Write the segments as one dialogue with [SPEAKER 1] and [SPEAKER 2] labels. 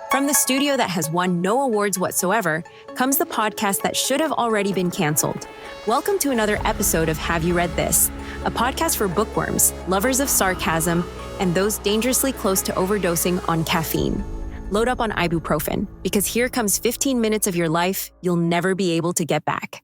[SPEAKER 1] From the studio that has won no awards whatsoever comes the podcast that should have already been canceled. Welcome to another episode of Have You Read This? A podcast for bookworms, lovers of sarcasm, and those dangerously close to overdosing on caffeine. Load up on ibuprofen, because here comes 15 minutes of your life you'll never be able to get back.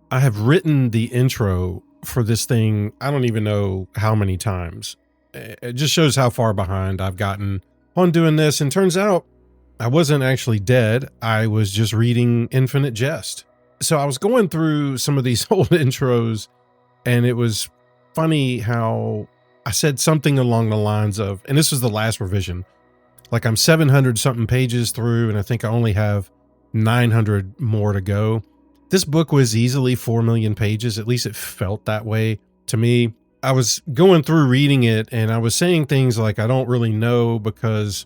[SPEAKER 2] I have written the intro for this thing, I don't even know how many times. It just shows how far behind I've gotten on doing this. And turns out I wasn't actually dead. I was just reading Infinite Jest. So I was going through some of these old intros, and it was funny how I said something along the lines of, and this was the last revision, like I'm 700 something pages through, and I think I only have 900 more to go. This book was easily 4 million pages. At least it felt that way to me. I was going through reading it, and I was saying things like, I don't really know, because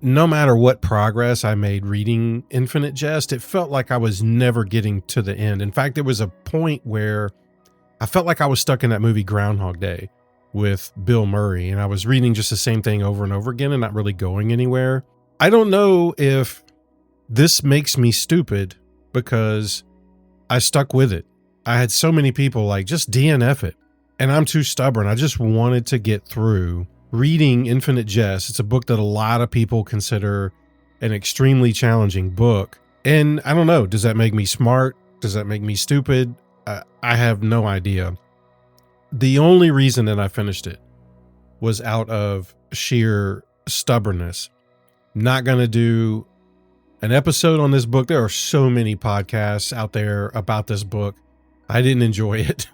[SPEAKER 2] no matter what progress I made reading Infinite Jest, it felt like I was never getting to the end. In fact, there was a point where I felt like I was stuck in that movie Groundhog Day with Bill Murray, and I was reading just the same thing over and over again and not really going anywhere. I don't know if this makes me stupid, because I stuck with it. I had so many people like, just DNF it. And I'm too stubborn. I just wanted to get through reading Infinite Jest. It's a book that a lot of people consider an extremely challenging book. And I don't know, does that make me smart? Does that make me stupid? I have no idea. The only reason that I finished it was out of sheer stubbornness. Not going to do an episode on this book. There are so many podcasts out there about this book. I didn't enjoy it.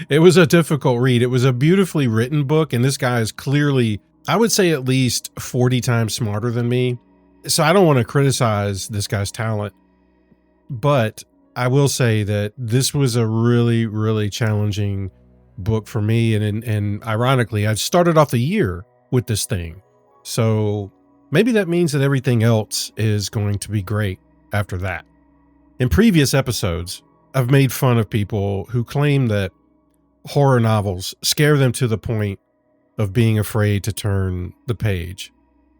[SPEAKER 2] It was a difficult read. It was a beautifully written book, and this guy is clearly, I would say, at least 40 times smarter than me. So I don't want to criticize this guy's talent, but I will say that this was a really, really challenging book for me. And ironically, I started off the year with this thing. So maybe that means that everything else is going to be great after that. In previous episodes, I've made fun of people who claim that horror novels scare them to the point of being afraid to turn the page.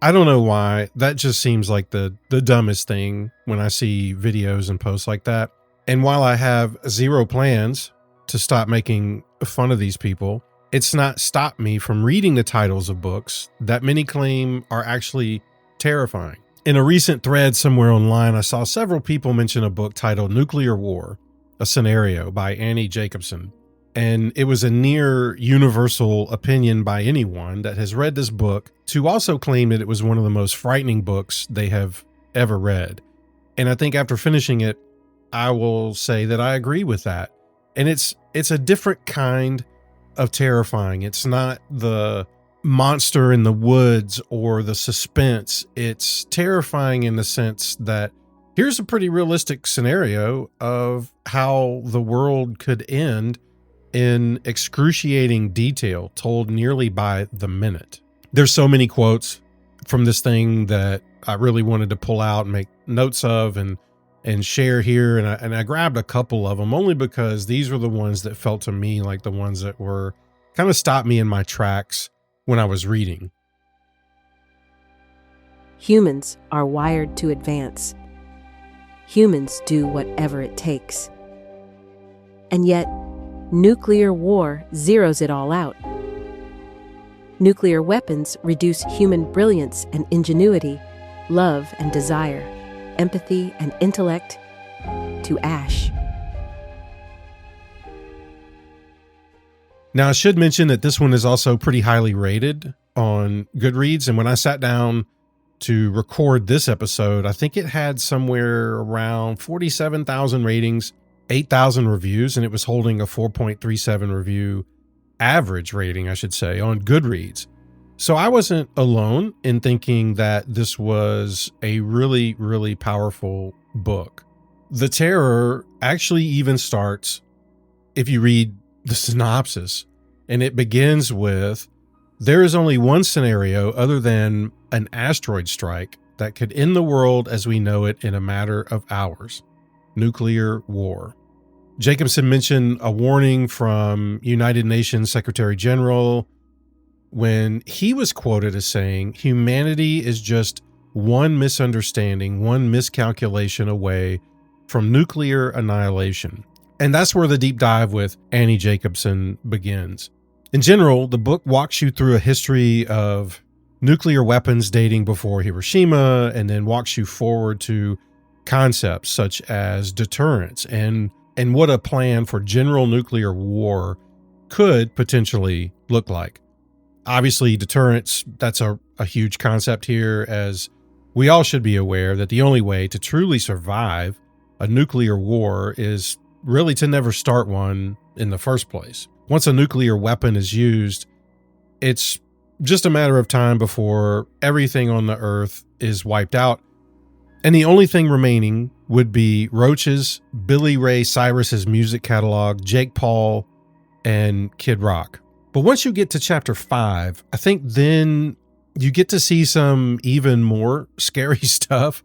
[SPEAKER 2] I don't know why. That just seems like the dumbest thing when I see videos and posts like that. And while I have zero plans to stop making fun of these people, it's not stopped me from reading the titles of books that many claim are actually terrifying. In a recent thread somewhere online, I saw several people mention a book titled Nuclear War, a Scenario by Annie Jacobsen. And it was a near universal opinion by anyone that has read this book to also claim that it was one of the most frightening books they have ever read. And I think after finishing it, I will say that I agree with that. And it's a different kind of terrifying. It's not the monster in the woods or the suspense. It's terrifying in the sense that here's a pretty realistic scenario of how the world could end in excruciating detail, told nearly by the minute. There's so many quotes from this thing that I really wanted to pull out and make notes of and share here. And I grabbed a couple of them only because these were the ones that felt to me like the ones that were kind of stopped me in my tracks when I was reading.
[SPEAKER 3] Humans are wired to advance. Humans do whatever it takes. And yet, nuclear war zeroes it all out. Nuclear weapons reduce human brilliance and ingenuity, love and desire, empathy and intellect to ash.
[SPEAKER 2] Now, I should mention that this one is also pretty highly rated on Goodreads. And when I sat down to record this episode, I think it had somewhere around 47,000 ratings, 8,000 reviews, and it was holding a 4.37 review average rating, I should say, on Goodreads. So I wasn't alone in thinking that this was a really, really powerful book. The terror actually even starts, if you read the synopsis, and it begins with, there is only one scenario other than an asteroid strike that could end the world as we know it in a matter of hours. Nuclear war. Jacobsen mentioned a warning from United Nations Secretary General when he was quoted as saying, humanity is just one misunderstanding, one miscalculation away from nuclear annihilation. And that's where the deep dive with Annie Jacobsen begins. In general, the book walks you through a history of nuclear weapons dating before Hiroshima, and then walks you forward to concepts such as deterrence and what a plan for general nuclear war could potentially look like. Obviously, deterrence, that's a huge concept here, as we all should be aware that the only way to truly survive a nuclear war is really to never start one in the first place. Once a nuclear weapon is used, it's just a matter of time before everything on the earth is wiped out. And the only thing remaining would be Roach's, Billy Ray Cyrus's music catalog, Jake Paul, and Kid Rock. But once you get to chapter 5, I think then you get to see some even more scary stuff.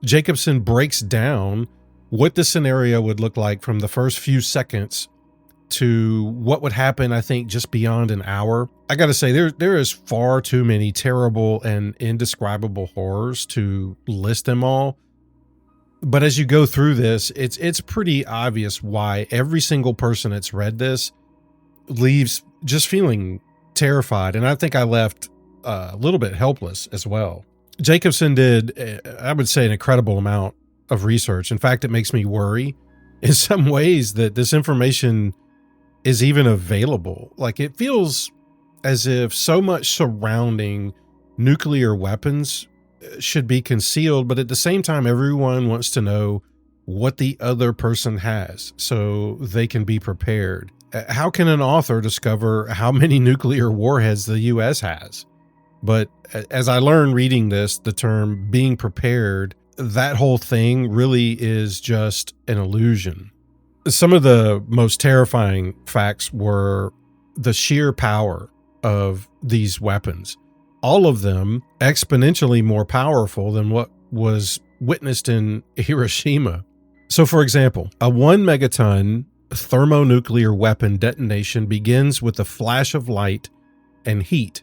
[SPEAKER 2] Jacobsen breaks down what the scenario would look like from the first few seconds to what would happen, I think, just beyond an hour. I got to say, there is far too many terrible and indescribable horrors to list them all. But as you go through this, it's pretty obvious why every single person that's read this leaves just feeling terrified. And I think I left a little bit helpless as well. Jacobsen did, I would say, an incredible amount of research. In fact, it makes me worry in some ways that this information is even available. Like, it feels as if so much surrounding nuclear weapons should be concealed, but at the same time, everyone wants to know what the other person has so they can be prepared. How can an author discover how many nuclear warheads the U.S. has? But as I learned reading this, the term being prepared, that whole thing really is just an illusion. Some of the most terrifying facts were the sheer power of these weapons. All of them exponentially more powerful than what was witnessed in Hiroshima. So, for example, a 1 megaton thermonuclear weapon detonation begins with a flash of light and heat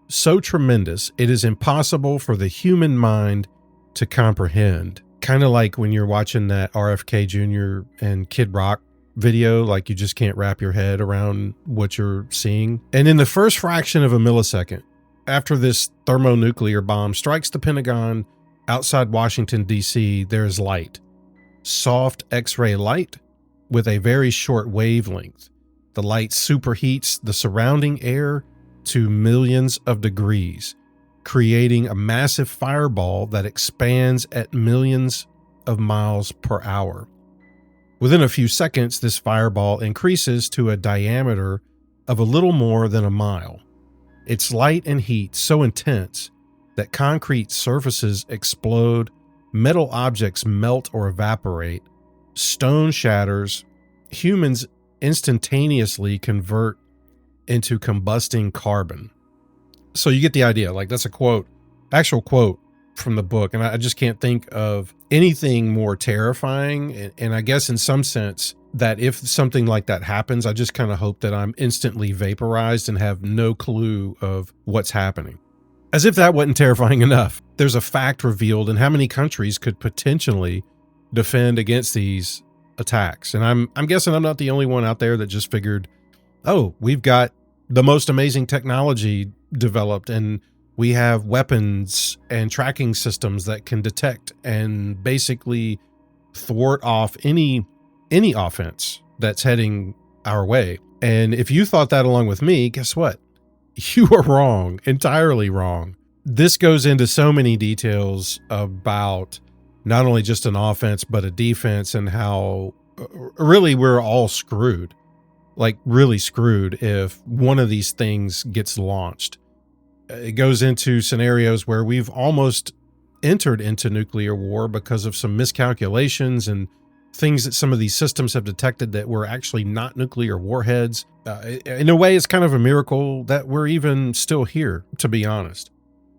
[SPEAKER 2] so tremendous it is impossible for the human mind to comprehend. Kind of like when you're watching that RFK Jr. and Kid Rock video, like you just can't wrap your head around what you're seeing. And in the first fraction of a millisecond, after this thermonuclear bomb strikes the Pentagon outside Washington, D.C., there is light. Soft X-ray light with a very short wavelength. The light superheats the surrounding air to millions of degrees, creating a massive fireball that expands at millions of miles per hour. Within a few seconds, this fireball increases to a diameter of a little more than a mile. Its light and heat so intense that concrete surfaces explode, metal objects melt or evaporate, stone shatters, humans instantaneously convert into combusting carbon. So you get the idea. Like, that's a quote, actual quote from the book. And I just can't think of anything more terrifying. And I guess in some sense that if something like that happens, I just kind of hope that I'm instantly vaporized and have no clue of what's happening. As if that wasn't terrifying enough, there's a fact revealed in how many countries could potentially defend against these attacks. And I'm guessing I'm not the only one out there that just figured, oh, we've got the most amazing technology developed, and we have weapons and tracking systems that can detect and basically thwart off any offense that's heading our way. And if you thought that along with me, guess what? You are wrong, entirely wrong. This goes into so many details about not only just an offense, but a defense, and how really we're all screwed. Like, really screwed if one of these things gets launched. It goes into scenarios where we've almost entered into nuclear war because of some miscalculations and things that some of these systems have detected that were actually not nuclear warheads. In a way, it's kind of a miracle that we're even still here, to be honest.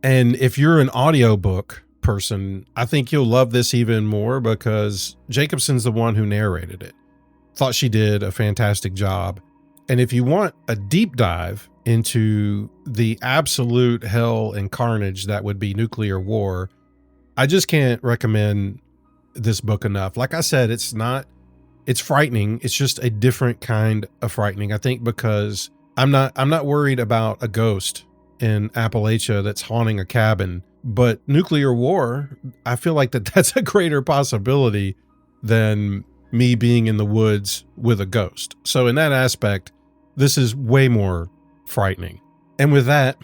[SPEAKER 2] And if you're an audiobook person, I think you'll love this even more because Jacobsen's the one who narrated it. Thought she did a fantastic job. And if you want a deep dive into the absolute hell and carnage that would be nuclear war, I just can't recommend this book enough. Like I said, it's frightening. It's just a different kind of frightening. I think because I'm not worried about a ghost in Appalachia that's haunting a cabin, but nuclear war, I feel like that's a greater possibility than me being in the woods with a ghost. So in that aspect, this is way more frightening. And with that,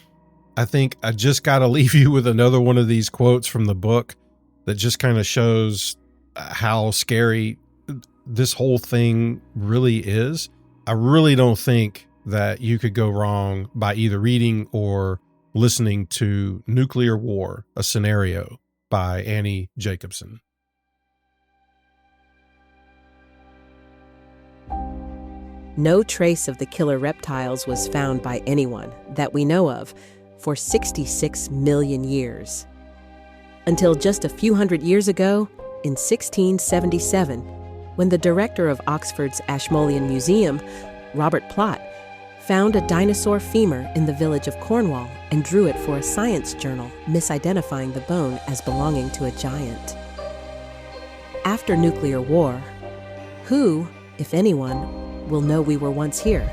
[SPEAKER 2] I think I just got to leave you with another one of these quotes from the book that just kind of shows how scary this whole thing really is. I really don't think that you could go wrong by either reading or listening to Nuclear War, a Scenario by Annie Jacobsen.
[SPEAKER 3] No trace of the killer reptiles was found by anyone that we know of for 66 million years. Until just a few hundred years ago, in 1677, when the director of Oxford's Ashmolean Museum, Robert Plot, found a dinosaur femur in the village of Cornwall and drew it for a science journal, misidentifying the bone as belonging to a giant. After nuclear war, who, if anyone, will know we were once here?